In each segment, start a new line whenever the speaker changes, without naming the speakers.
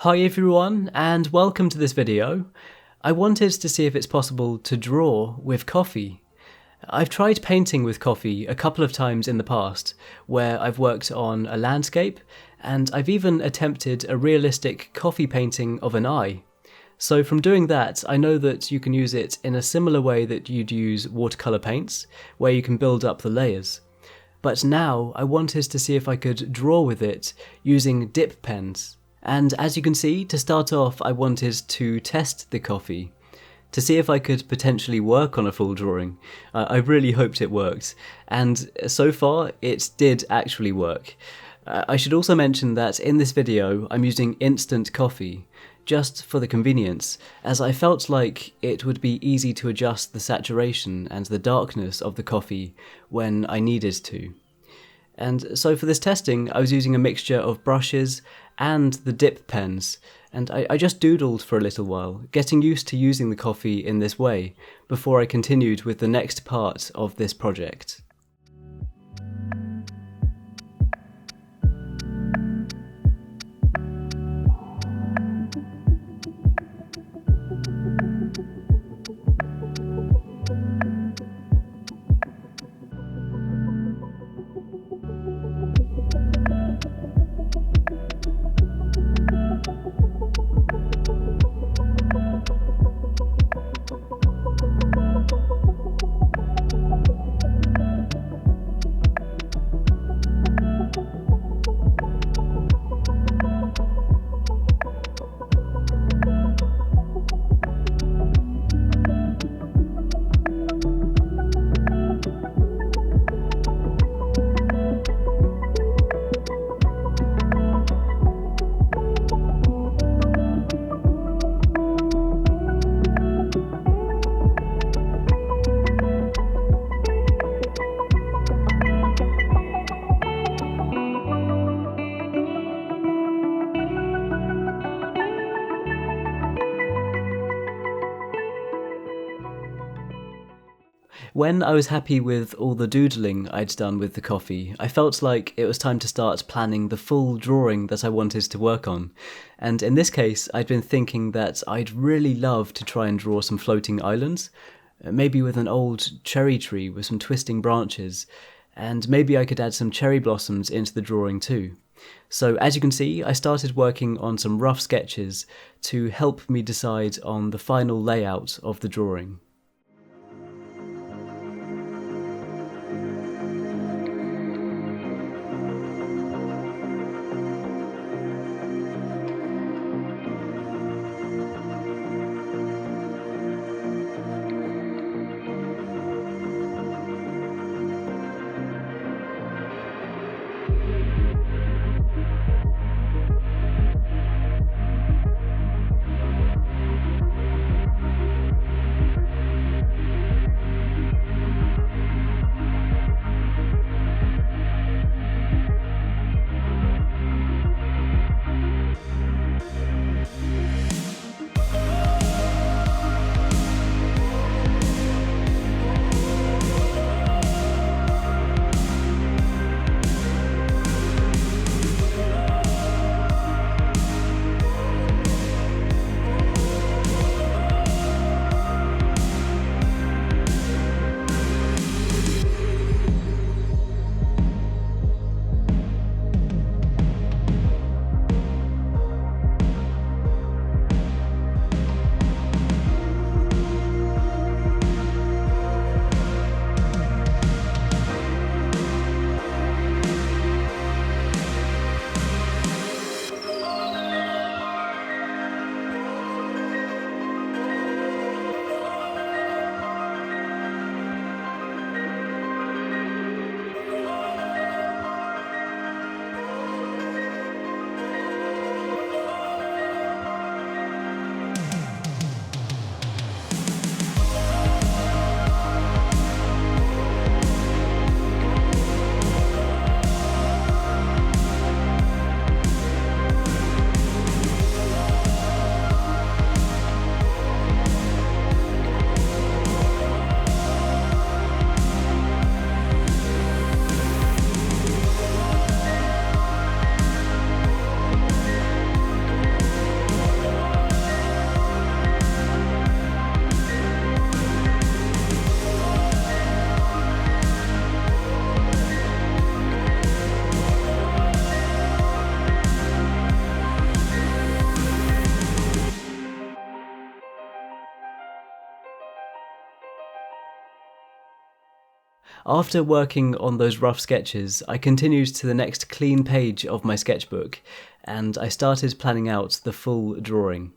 Hi everyone, and welcome to this video. I wanted to see if it's possible to draw with coffee. I've tried painting with coffee a couple of times in the past, where I've worked on a landscape, and I've even attempted a realistic coffee painting of an eye. So from doing that, I know that you can use it in a similar way that you'd use watercolour paints, where you can build up the layers. But now I wanted to see if I could draw with it using dip pens. And as you can see, to start off, I wanted to test the coffee to see if I could potentially work on a full drawing. I really hoped it worked, and so far it did actually work. I should also mention that in this video I'm using instant coffee, just for the convenience, as I felt like it would be easy to adjust the saturation and the darkness of the coffee when I needed to. And so for this testing, I was using a mixture of brushes and the dip pens, and I just doodled for a little while, getting used to using the coffee in this way, before I continued with the next part of this project. When I was happy with all the doodling I'd done with the coffee, I felt like it was time to start planning the full drawing that I wanted to work on. And in this case, I'd been thinking that I'd really love to try and draw some floating islands, maybe with an old cherry tree with some twisting branches, and maybe I could add some cherry blossoms into the drawing too. So as you can see, I started working on some rough sketches to help me decide on the final layout of the drawing. After working on those rough sketches, I continued to the next clean page of my sketchbook, and I started planning out the full drawing.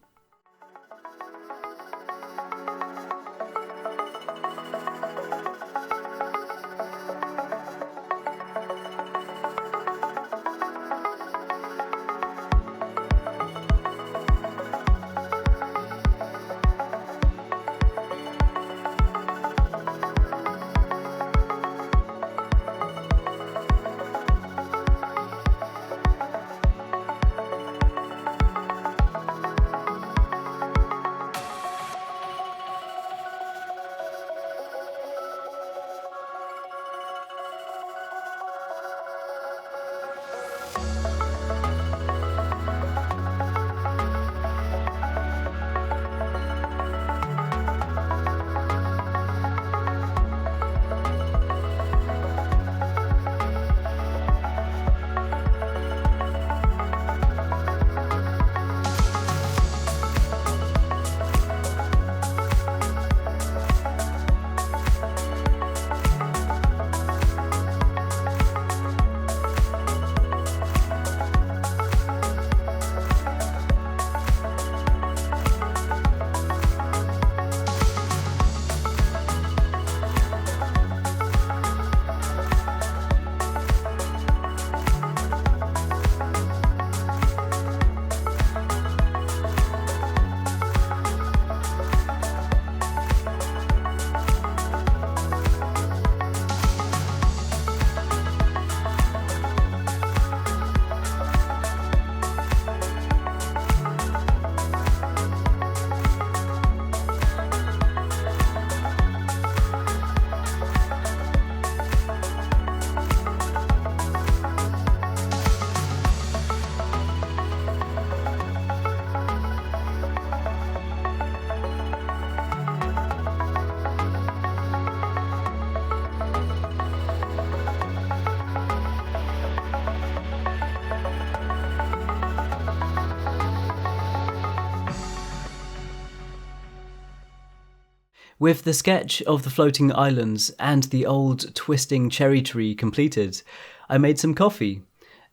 With the sketch of the floating islands and the old twisting cherry tree completed, I made some coffee,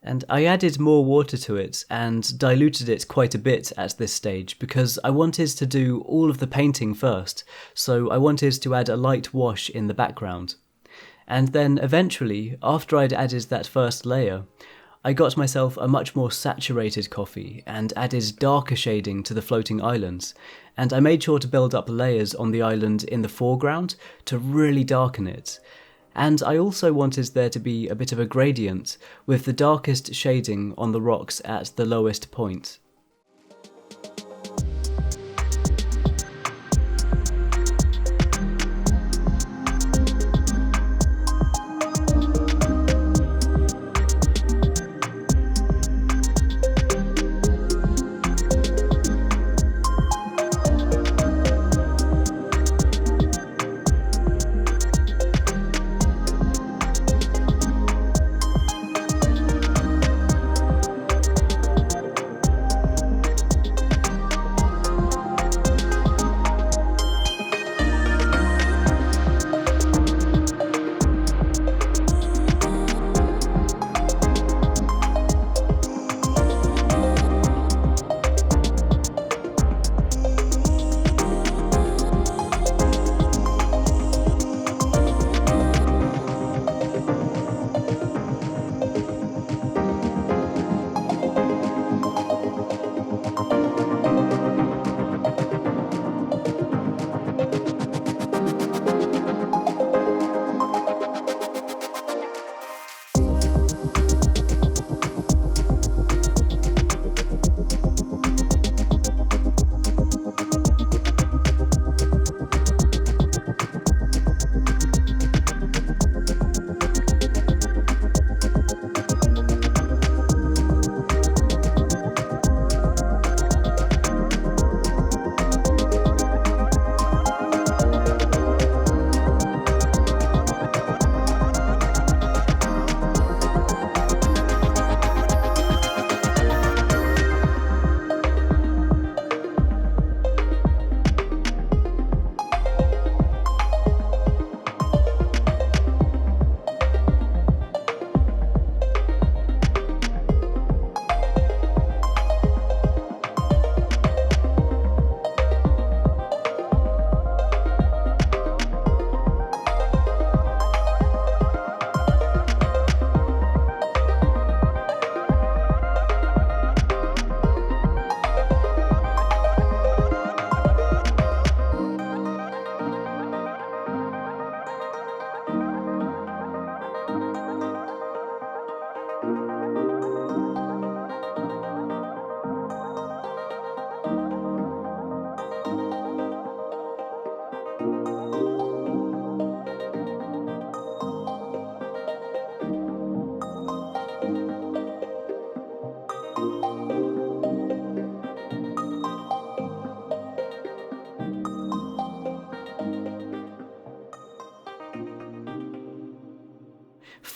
and I added more water to it and diluted it quite a bit at this stage because I wanted to do all of the painting first, so I wanted to add a light wash in the background. And then eventually, after I'd added that first layer, I got myself a much more saturated coffee and added darker shading to the floating islands, and I made sure to build up layers on the island in the foreground to really darken it. And I also wanted there to be a bit of a gradient, with the darkest shading on the rocks at the lowest point.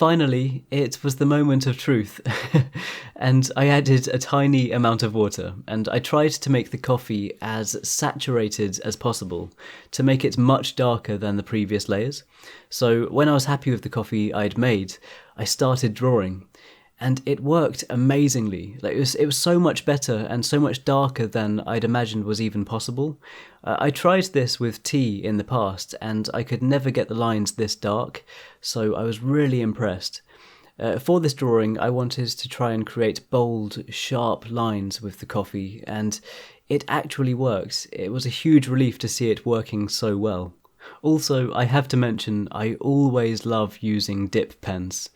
finally, it was the moment of truth, and I added a tiny amount of water, and I tried to make the coffee as saturated as possible, to make it much darker than the previous layers. So when I was happy with the coffee I'd made, I started drawing, and it worked amazingly. Like it was so much better and so much darker than I'd imagined was even possible. I tried this with tea in the past, and I could never get the lines this dark, so I was really impressed. For this drawing, I wanted to try and create bold, sharp lines with the coffee, and it actually worked. It was a huge relief to see it working so well. Also, I have to mention, I always love using dip pens.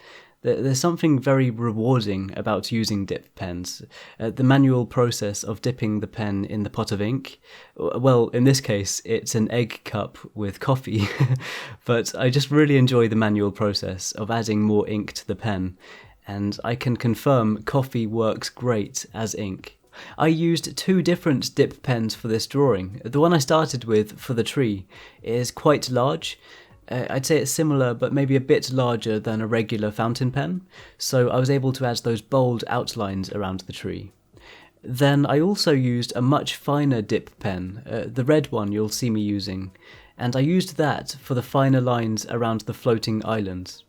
There's something very rewarding about using dip pens. The manual process of dipping the pen in the pot of ink, well, in this case, it's an egg cup with coffee, but I just really enjoy the manual process of adding more ink to the pen, and I can confirm coffee works great as ink. I used 2 different dip pens for this drawing. The one I started with for the tree is quite large. I'd say it's similar, but maybe a bit larger than a regular fountain pen, so I was able to add those bold outlines around the tree. Then I also used a much finer dip pen, the red one you'll see me using, and I used that for the finer lines around the floating islands.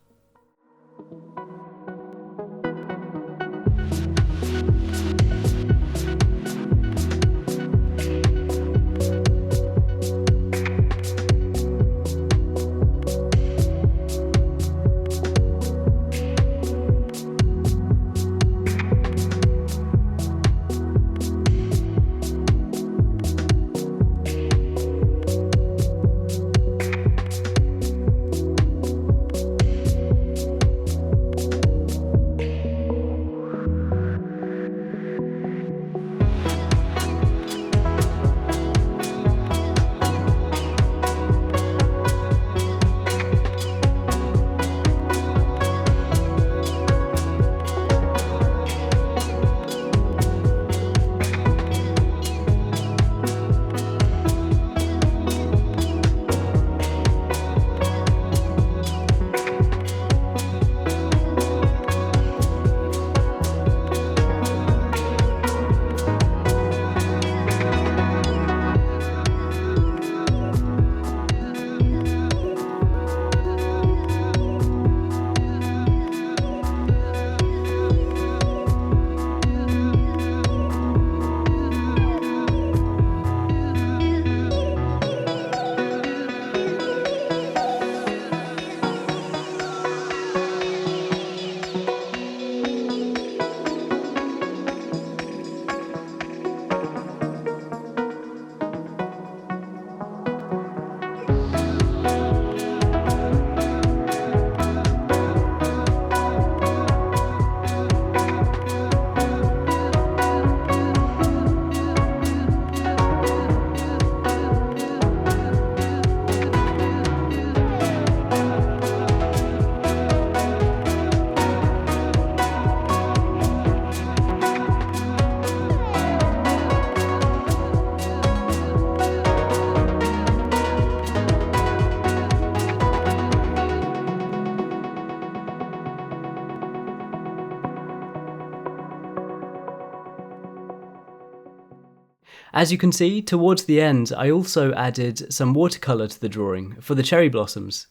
As you can see, towards the end, I also added some watercolour to the drawing for the cherry blossoms.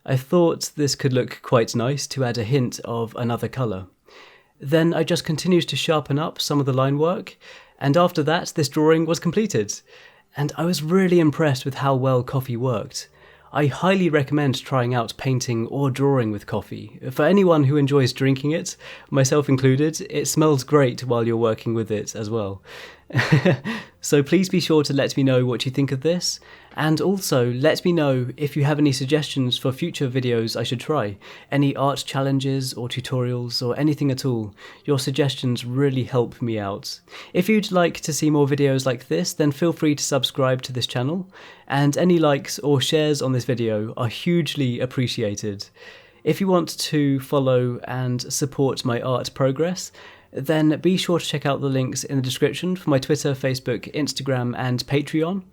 I thought this could look quite nice to add a hint of another colour. Then I just continued to sharpen up some of the line work, and after that this drawing was completed. And I was really impressed with how well coffee worked. I highly recommend trying out painting or drawing with coffee. For anyone who enjoys drinking it, myself included, it smells great while you're working with it as well. So please be sure to let me know what you think of this, and also let me know if you have any suggestions for future videos I should try, any art challenges or tutorials or anything at all. Your suggestions really help me out. If you'd like to see more videos like this, then feel free to subscribe to this channel, and any likes or shares on this video are hugely appreciated. If you want to follow and support my art progress, then be sure to check out the links in the description for my Twitter, Facebook, Instagram and Patreon.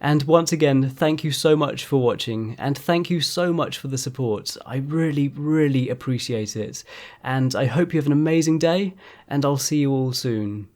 And once again, thank you so much for watching, and thank you so much for the support. I really, really appreciate it. And I hope you have an amazing day, and I'll see you all soon.